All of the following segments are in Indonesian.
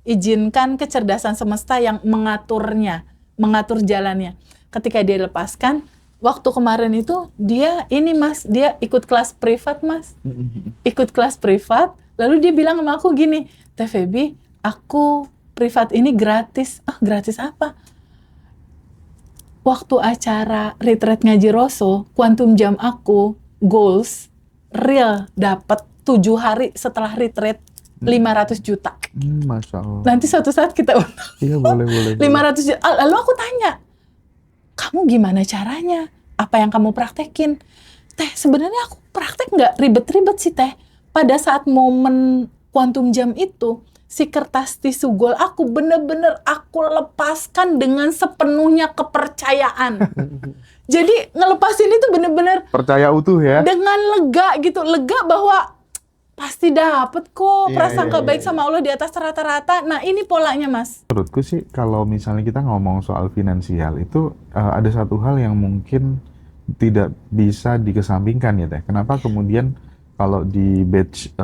izinkan kecerdasan semesta yang mengatur jalannya. Ketika dia lepaskan, waktu kemarin itu dia ikut kelas privat Mas. Ikut kelas privat, lalu dia bilang sama aku gini, Teh Feby, aku privat ini gratis. Gratis apa? Waktu acara retreat ngaji Rosso, quantum jam aku, goals, real dapat 7 hari setelah retreat 500 juta. Masya Allah. Nanti suatu saat kita undang. Iya boleh. 500 juta. Lalu aku tanya, kamu gimana caranya? Apa yang kamu praktekin? Teh, sebenarnya aku praktek nggak ribet-ribet sih Teh. Pada saat momen quantum jam itu, si kertas tisu gold aku bener-bener aku lepaskan dengan sepenuhnya kepercayaan. Jadi ngelepasin itu bener-bener percaya utuh ya. dengan lega gitu, lega bahwa pasti dapet kok prasangka baik sama Allah di atas rata-rata. Nah ini polanya Mas. Menurutku sih kalau misalnya kita ngomong soal finansial itu ada satu hal yang mungkin tidak bisa dikesampingkan ya Teh. Kenapa kemudian kalau di batch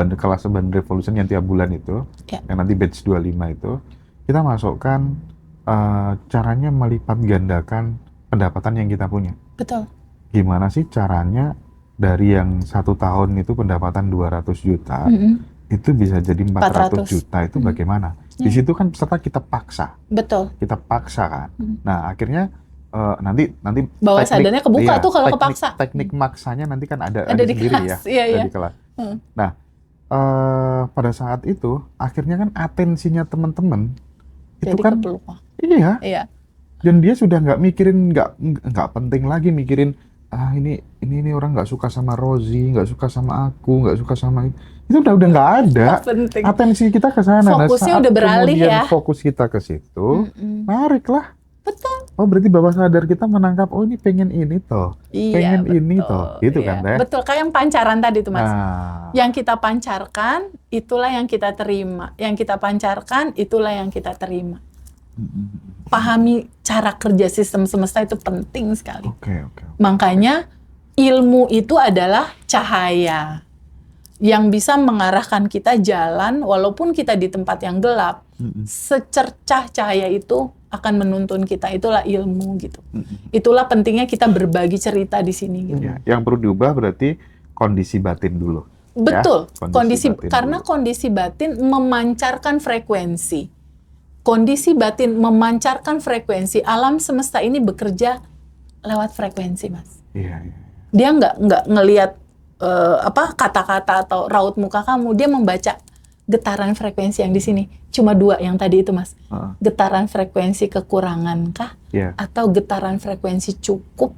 kelas Bandar Revolution yang tiap bulan itu, yang nanti batch 25 itu, kita masukkan caranya melipat gandakan pendapatan yang kita punya. Betul. Gimana sih caranya dari yang 1 tahun itu pendapatan 200 juta, itu bisa jadi 400 juta, itu bagaimana? Di situ kan peserta kita paksa. Betul. Kita paksa kan. Nah akhirnya nanti bawah sadarnya kebuka tuh kalau kepaksa. Teknik maksanya nanti kan ada di sendiri kelas. ya. Ada di kelas. Nah, pada saat itu akhirnya kan atensinya teman-teman itu jadi kan kepelupa. Iya. Dan dia sudah nggak mikirin, nggak penting lagi mikirin ini orang nggak suka sama Rozi, nggak suka sama aku, nggak suka sama itu udah nggak ada. Atensi kita ke sana. Fokusnya udah beralih ya. Fokus kita ke situ, mariklah. Betul. Oh berarti bawah sadar kita menangkap, oh ini pengen ini toh, pengen ini toh, gitu kan Teh? Betul, kayak yang pancaran tadi tuh Mas. Yang kita pancarkan, itulah yang kita terima. Yang kita pancarkan, itulah yang kita terima. Pahami cara kerja sistem semesta itu penting sekali. Oke. Makanya ilmu itu adalah cahaya yang bisa mengarahkan kita jalan walaupun kita di tempat yang gelap. Secercah cahaya itu akan menuntun kita, itulah ilmu gitu. Itulah pentingnya kita berbagi cerita di sini gitu. Ya, yang perlu diubah berarti kondisi batin dulu. Betul, ya? Karena kondisi batin memancarkan frekuensi. Kondisi batin memancarkan frekuensi. Alam semesta ini bekerja lewat frekuensi, Mas. Iya. Dia nggak ngelihat kata-kata atau raut muka kamu, dia membaca getaran frekuensi yang di sini. Cuma 2 yang tadi itu Mas. Getaran frekuensi kekurangan kah? Atau getaran frekuensi cukup?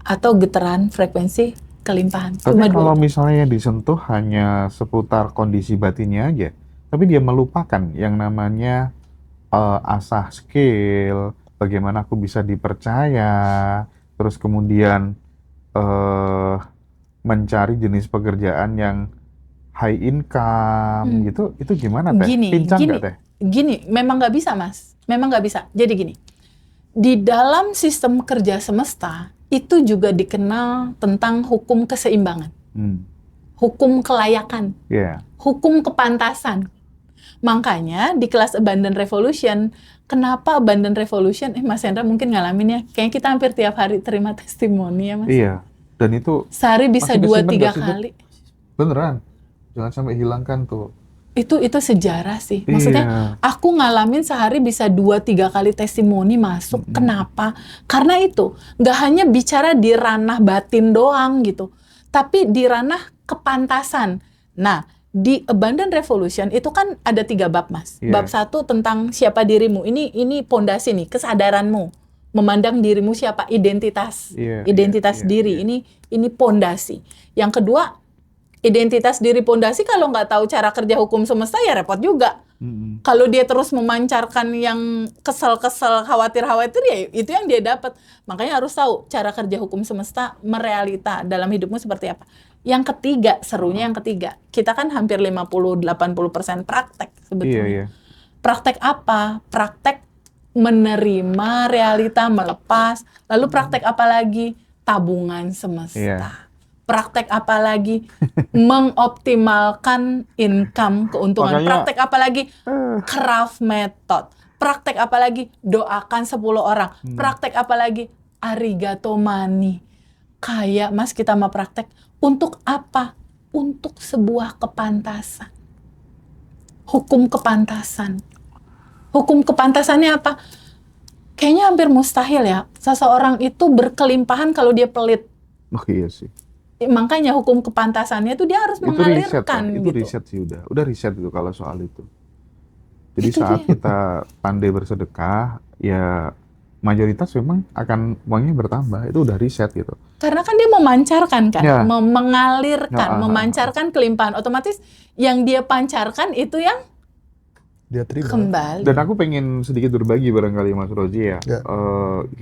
Atau getaran frekuensi kelimpahan? Tapi kalau misalnya yang disentuh hanya seputar kondisi batinnya aja, tapi dia melupakan yang namanya asah skill, bagaimana aku bisa dipercaya, terus kemudian mencari jenis pekerjaan yang high income gitu, itu gimana Teh? Pincang nggak Teh? Gini, memang nggak bisa Mas, memang nggak bisa. Jadi gini, di dalam sistem kerja semesta itu juga dikenal tentang hukum keseimbangan, hukum kelayakan, hukum kepantasan. Makanya di kelas Abundant Revolution, kenapa Abundant Revolution? Mas Hendra mungkin ngalamin ya, kayaknya kita hampir tiap hari terima testimoni ya Mas. Iya, dan itu sehari bisa 2-3 kali. Beneran? Jangan sampai hilangkan tuh. Itu sejarah sih. Maksudnya aku ngalamin sehari bisa 2-3 kali testimoni masuk. Kenapa? Karena itu nggak hanya bicara di ranah batin doang gitu, tapi di ranah kepantasan. Nah, di Abundant Revolution itu kan ada 3 bab Mas. Bab 1 tentang siapa dirimu. Ini pondasi nih, kesadaranmu. Memandang dirimu siapa, identitas diri. Ini pondasi. Yang kedua, identitas diri pondasi kalau nggak tahu cara kerja hukum semesta ya repot juga. Kalau dia terus memancarkan yang kesel-kesel, khawatir-khawatir ya itu yang dia dapat. Makanya harus tahu cara kerja hukum semesta merealita dalam hidupmu seperti apa. Yang ketiga, serunya yang ketiga, kita kan hampir 50-80% praktek sebetulnya. Praktek apa? Praktek menerima realita, melepas. Lalu praktek apa lagi? Tabungan semesta. praktek apa lagi mengoptimalkan income, keuntungan, Makanya, praktek apa lagi craft method, praktek apa lagi doakan 10 orang, praktek apa lagi arigato money. Kayak Mas, kita mau praktek untuk apa? Untuk sebuah kepantasan. Hukum kepantasan. Hukum kepantasannya apa? Kayaknya hampir mustahil ya. Seseorang itu berkelimpahan kalau dia pelit. Oh iya sih. Makanya hukum kepantasannya itu dia harus Itu riset, mengalirkan ya. Itu gitu. riset sih udah riset itu kalau soal itu. Jadi Itu saat dia. kita pandai bersedekah, ya mayoritas memang akan uangnya bertambah. Itu udah riset gitu. Karena kan dia memancarkan kan, Ya. mengalirkan, Ya, memancarkan kelimpahan. Otomatis yang dia pancarkan itu yang Dia terima. kembali. Dan aku pengen sedikit berbagi barangkali Mas Roji ya. Ya.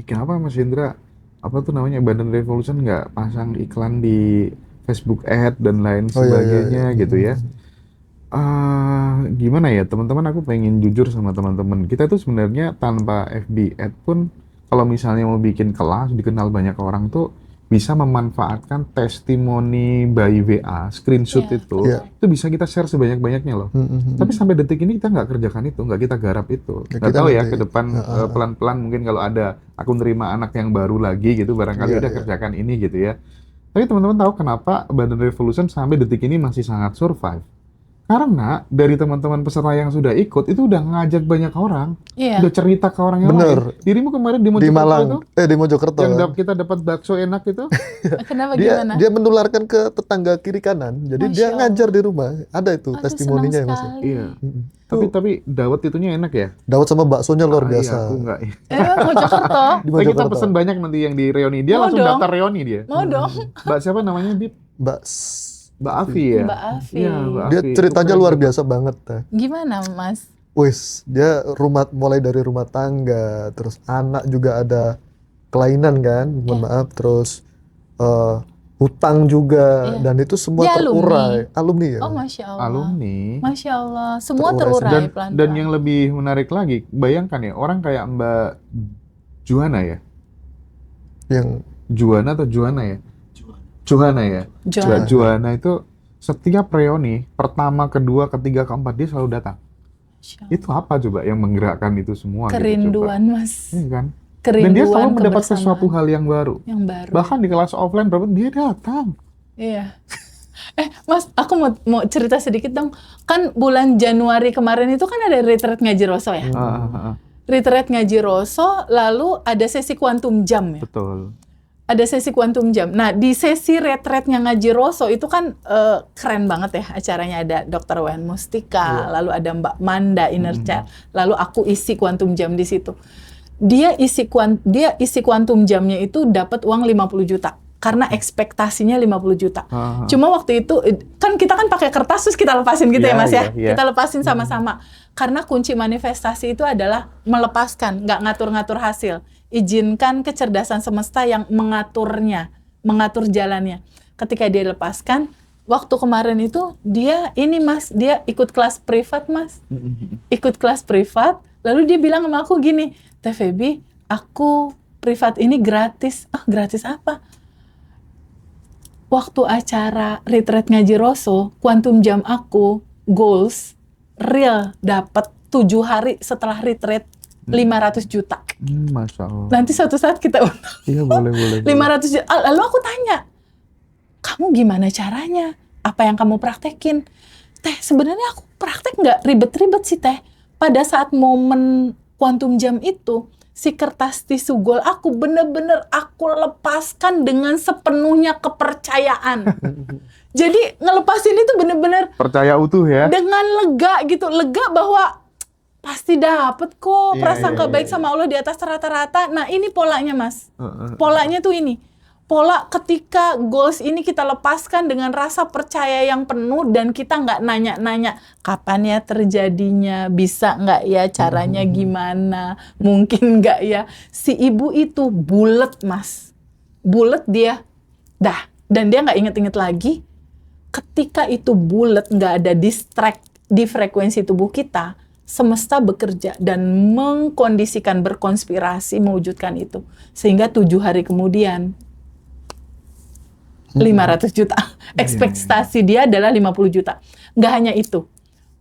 Kenapa Mas Indra, apa tuh namanya, Badan Revolution nggak pasang iklan di Facebook Ad dan lain Oh, iya, sebagainya iya. gitu ya? Gimana ya teman-teman, aku pengen jujur sama teman-teman. Kita tuh sebenarnya tanpa FB Ad pun, kalau misalnya mau bikin kelas dikenal banyak orang tuh bisa memanfaatkan testimoni by WA, screenshot Iya, itu, Iya. itu bisa kita share sebanyak-banyaknya loh. Tapi sampai detik ini kita nggak kerjakan itu, nggak kita garap itu. Ya, Nggak kita tahu ya nanti- ke depan pelan-pelan mungkin kalau ada aku nerima anak yang baru lagi gitu, barangkali Iya, udah iya. kerjakan ini gitu ya. Tapi teman-teman tahu kenapa Badan Revolution sampai detik ini masih sangat survive? Karena dari teman-teman peserta yang sudah ikut itu udah ngajak banyak orang, Iya. udah cerita ke orang yang Bener. lain. Dirimu kemarin di Di Mojokerto Malang, itu, di Mojokerto. yang kan. kita dapat bakso enak itu, Kenapa Dia gimana? dia menularkan ke tetangga kiri kanan. Jadi Masya dia Allah. ngajar di rumah. Ada itu Aduh, testimoninya ya senang Mas. ya. sekali. iya. Mm-mm. Tapi dawet itunya enak ya. Dawet sama baksonya luar Iya, biasa. aku nggak. Mojokerto. Di Tapi kita Mojokerto. pesen banyak nanti yang di reuni. Dia Mau langsung dong. daftar reuni dia. Mau dong, Mbak siapa namanya? Dia Mbak Afi ya? Mbak Afi. Iya, Mbak Dia Afi. ceritanya Itu luar keren biasa banget. Teh. Gimana Mas? Wis, dia mulai dari rumah tangga, terus anak juga ada kelainan kan, mohon maaf, terus hutang juga, Iya. dan itu semua Dia terurai. Alumni ya. Oh, Masya Allah. Alumni. Masya Allah. Semua Terurai. terurai Dan pelan-pelan. yang lebih menarik lagi, bayangkan ya, orang kayak Mbak Juana ya? Yang Juana atau Juana ya? Juana ya? Juana. Mbak Juana itu setiap reuni, pertama, kedua, ketiga, keempat, dia selalu datang. Masya Allah. Itu apa coba yang menggerakkan itu semua? Gitu, Kerinduan coba? Mas. Iya kan? Kerinduan Dan dia selalu mendapat kebersamaan sesuatu hal yang baru. yang baru. Bahkan di kelas offline berapa dia datang. Iya. Mas, aku mau cerita sedikit dong. Kan bulan Januari kemarin itu kan ada retreat ngaji Roso ya. Retreat ngaji Roso, lalu ada sesi kuantum jam ya. Betul. Ada sesi kuantum jam. Nah, di sesi retreatnya ngaji Roso itu kan keren banget ya acaranya. Ada Dr. Wen Mustika, lalu ada Mbak Manda Inner Child, lalu aku isi kuantum jam di situ. Dia isi kuantum jamnya itu dapat uang 50 juta. Karena ekspektasinya 50 juta. Cuma waktu itu, kan kita kan pakai kertas terus kita lepasin gitu ya Mas ya. Iya. Kita lepasin sama-sama. Karena kunci manifestasi itu adalah melepaskan, nggak ngatur-ngatur hasil. Izinkan kecerdasan semesta yang mengaturnya, mengatur jalannya. Ketika dia lepaskan, waktu kemarin itu dia ini Mas, dia ikut kelas privat Mas. Ikut kelas privat, lalu dia bilang sama aku gini, Teh Feby, aku privat ini gratis. Ah, gratis apa? Waktu acara retreat ngaji Roso, kuantum jam aku, goals, real dapat 7 hari setelah retreat 500 juta. Masya Allah. Nanti suatu saat kita undang Iya boleh. 500 juta. Lalu aku tanya, kamu gimana caranya? Apa yang kamu praktekin? Teh, sebenarnya aku praktek nggak ribet-ribet sih Teh. Pada saat momen kuantum jam itu, si kertas tisu gol aku bener-bener aku lepaskan dengan sepenuhnya kepercayaan. Jadi ngelepasin itu bener-bener Percaya utuh ya. dengan lega gitu, lega bahwa pasti dapet kok prasangka baik sama Allah di atas rata-rata. Nah ini polanya Mas, polanya tuh ini. Pola ketika goals ini kita lepaskan dengan rasa percaya yang penuh dan kita nggak nanya-nanya kapan ya terjadinya, bisa nggak ya caranya gimana, mungkin nggak ya. Si ibu itu bulet Mas, bulet dia, dah, dan dia nggak inget-inget lagi. Ketika itu bulet, nggak ada distract di frekuensi tubuh kita, semesta bekerja dan mengkondisikan, berkonspirasi mewujudkan itu. Sehingga 7 hari kemudian 500 juta. Ekspektasi dia adalah 50 juta. Nggak hanya itu.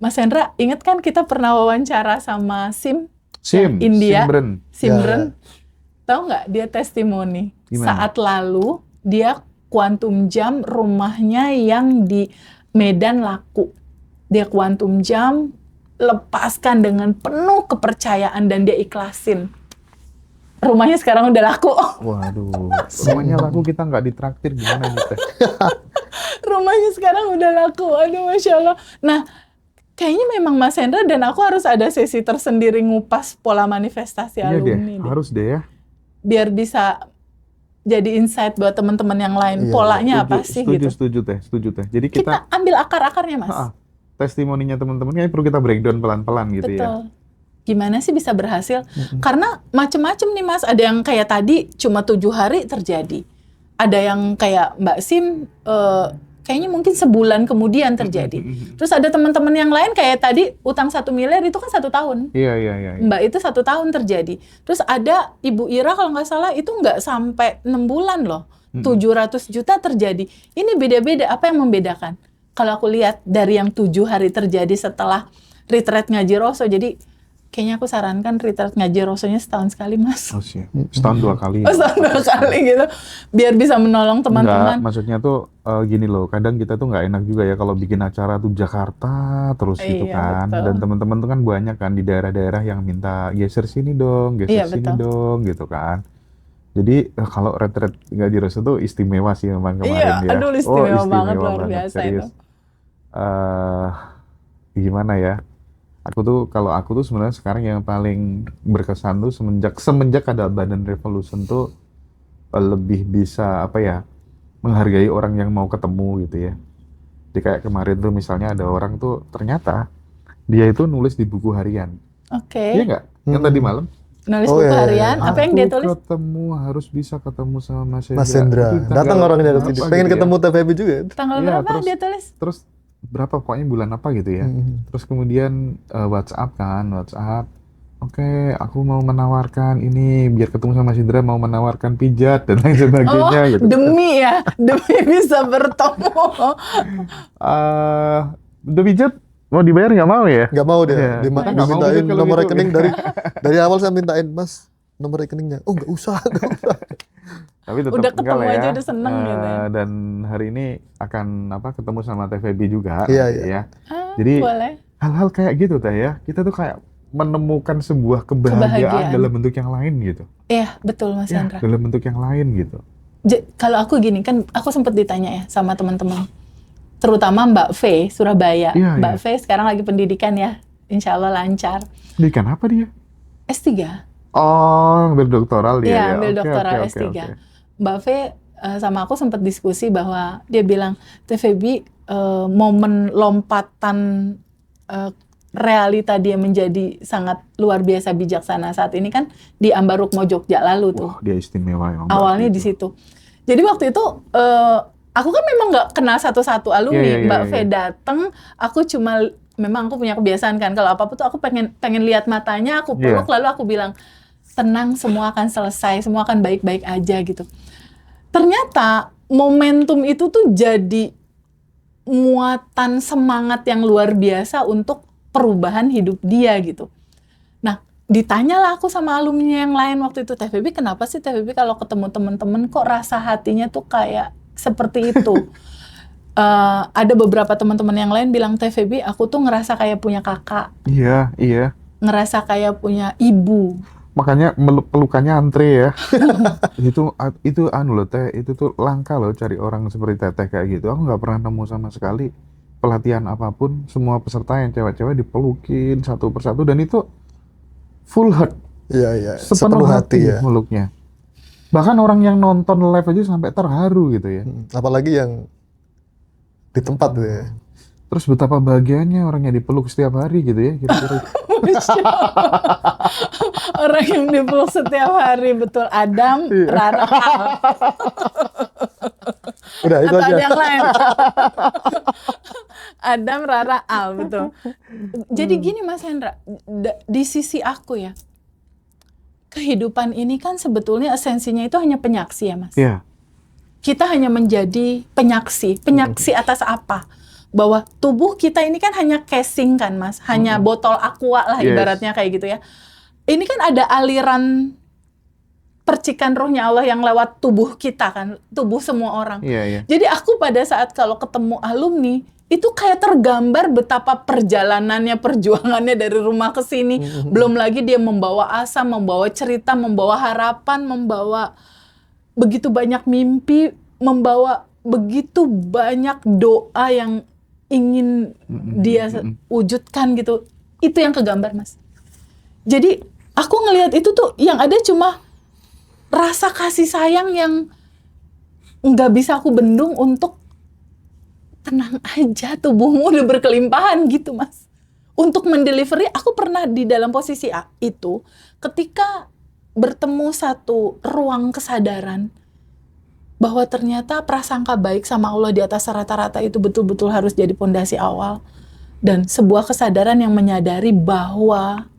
Mas Hendra, ingat kan kita pernah wawancara sama India, Simran. Tahu nggak dia testimoni? Gimana? Saat lalu dia kuantum jam rumahnya yang di Medan laku. Dia kuantum jam, lepaskan dengan penuh kepercayaan dan dia ikhlasin. Rumahnya sekarang udah laku. Waduh, rumahnya laku kita nggak ditraktir gimana nih Teh? Rumahnya sekarang udah laku. Aduh, Masya Allah. Nah, kayaknya memang Mas Hendra dan aku harus ada sesi tersendiri ngupas pola manifestasi Iya deh, alumni. harus deh ya. Biar bisa jadi insight buat teman-teman yang lain. Iya, Polanya apa sih gitu. Setuju Teh. Jadi Kita ambil akar-akarnya, Mas. testimoninya teman-teman kayaknya perlu kita breakdown pelan-pelan gitu ya. Betul. Gimana sih bisa berhasil? Karena macem-macem nih Mas. Ada yang kayak tadi cuma 7 hari terjadi. Ada yang kayak Mbak Sim, kayaknya mungkin sebulan kemudian terjadi. Terus ada teman-teman yang lain kayak tadi utang 1 miliar itu kan 1 tahun. Iya. Mbak itu 1 tahun terjadi. Terus ada Ibu Ira kalau nggak salah itu nggak sampai 6 bulan loh. 700 juta terjadi. Ini beda-beda. Apa yang membedakan? Kalau aku lihat dari yang 7 hari terjadi setelah retreat ngaji Roso. Jadi kayaknya aku sarankan retreat ngaji Rosonya setahun sekali, Mas. Oh sih, setahun 2 kali. Setahun 2 kali gitu. Biar bisa menolong teman-teman. Enggak, maksudnya tuh gini loh, kadang kita tuh nggak enak juga ya kalau bikin acara tuh Jakarta terus gitu Iya, kan. betul. Dan teman-teman tuh kan banyak kan di daerah-daerah yang minta geser sini dong, Iya, geser sini betul. dong gitu kan. Jadi kalau retreat ngaji Roso tuh istimewa sih memang kemarin Iya, ya. aduh istimewa banget, luar biasa serius. itu. Gimana ya? Kalau aku tuh sebenarnya sekarang yang paling berkesan tuh semenjak ada Badan Revolution tuh lebih bisa apa ya, menghargai orang yang mau ketemu gitu ya. Jadi kayak kemarin tuh misalnya ada orang tuh ternyata dia itu nulis di buku harian. Oke. Iya nggak? Yang tadi malam. Nulis Oh, buku iya, iya. harian. Apa yang dia tulis? Harus bisa ketemu sama Mas Mas Hendra. Itu Datang tanggal orangnya ke berapa sini. gitu Pengen ya. ketemu TVB juga. Tanggal Iya, berapa dia tulis? Terus berapa pokoknya bulan apa gitu ya. Terus kemudian WhatsApp. Oke, aku mau menawarkan ini biar ketemu sama Mas Indra, mau menawarkan pijat dan lain sebagainya gitu. Demi bisa bertemu. Udah pijat mau dibayar nggak mau ya? Nggak mau dia. Iya, kita nggak mau Dimintain pijat kalau nomor gitu. rekening dari awal saya mintain, Mas, nomor rekeningnya. Oh, nggak usah. Tapi tetap Udah enggak ketemu lah ya. aja udah seneng gitu ya. Dan hari ini akan ketemu sama TVB juga. Iya, nanti iya. ya. Jadi Boleh. hal-hal kayak gitu Teh ya. Kita tuh kayak menemukan sebuah kebahagiaan Kebahagiaan. dalam bentuk yang lain gitu. Iya, betul Mas Ya, Hendra. dalam bentuk yang lain gitu. Kalau aku gini kan, aku sempat ditanya ya sama teman-teman, terutama Mbak V Surabaya. Iya, Mbak V sekarang lagi pendidikan ya, insya Allah lancar. Pendidikan apa dia? S3. Oh, berdoktoral dia Iya, ya. ambil Oke, doktoral oke, S3. oke. Mbak V sama aku sempat diskusi bahwa dia bilang, TVB momen lompatan realita dia menjadi sangat luar biasa bijaksana saat ini kan di Ambarukmo Jogja lalu tuh. Wah, dia istimewa ya. Mbak Awalnya gitu. di situ. Jadi waktu itu aku kan memang nggak kenal satu-satu alumni. Iya, iya, Mbak iya, V datang, aku memang aku punya kebiasaan kan kalau apa-apa tuh aku pengen lihat matanya, aku peluk lalu aku bilang, tenang, semua akan selesai, semua akan baik-baik aja gitu. Ternyata momentum itu tuh jadi muatan semangat yang luar biasa untuk perubahan hidup dia gitu. Nah, ditanyalah aku sama alumni yang lain waktu itu, TVB kenapa sih TVB kalau ketemu teman-teman kok rasa hatinya tuh kayak seperti itu? Ada beberapa teman-teman yang lain bilang, TVB aku tuh ngerasa kayak punya kakak, Iya, iya. ngerasa kayak punya ibu. Makanya pelukannya antre ya. itu anu loh Teh, itu tuh langka loh cari orang seperti Teteh kayak gitu. Aku nggak pernah nemu sama sekali pelatihan apapun, semua peserta yang cewek-cewek dipelukin satu persatu dan itu full heart. Iya, iya. Sepenuh hati ya. meluknya. Bahkan orang yang nonton live aja sampai terharu gitu ya. Apalagi yang di tempat tuh ya. Terus betapa bahagianya orangnya dipeluk setiap hari gitu ya. Kira-kira. Orang yang dipeluk setiap hari, betul. Adam, Rara, Al. Udah, itu Atau aja. ada yang lain. Adam, Rara, Al, betul. Jadi gini Mas Hendra, di sisi aku ya, kehidupan ini kan sebetulnya esensinya itu hanya penyaksi ya Mas. Iya. kita hanya menjadi penyaksi atas apa? Bahwa tubuh kita ini kan hanya casing kan Mas, hanya botol aqua lah ibaratnya kayak gitu ya. Ini kan ada aliran percikan rohnya Allah yang lewat tubuh kita kan, tubuh semua orang. Jadi aku pada saat kalau ketemu alumni, itu kayak tergambar betapa perjalanannya, perjuangannya dari rumah ke sini. Belum lagi dia membawa asa, membawa cerita, membawa harapan, membawa begitu banyak mimpi, membawa begitu banyak doa yang ingin dia wujudkan gitu. Itu yang kegambar Mas. Jadi aku ngelihat itu tuh yang ada cuma rasa kasih sayang yang nggak bisa aku bendung untuk tenang aja, tubuhmu udah berkelimpahan gitu Mas. Untuk mendelivery, aku pernah di dalam posisi itu ketika bertemu satu ruang kesadaran bahwa ternyata prasangka baik sama Allah di atas rata-rata itu betul-betul harus jadi pondasi awal. Dan sebuah kesadaran yang menyadari bahwa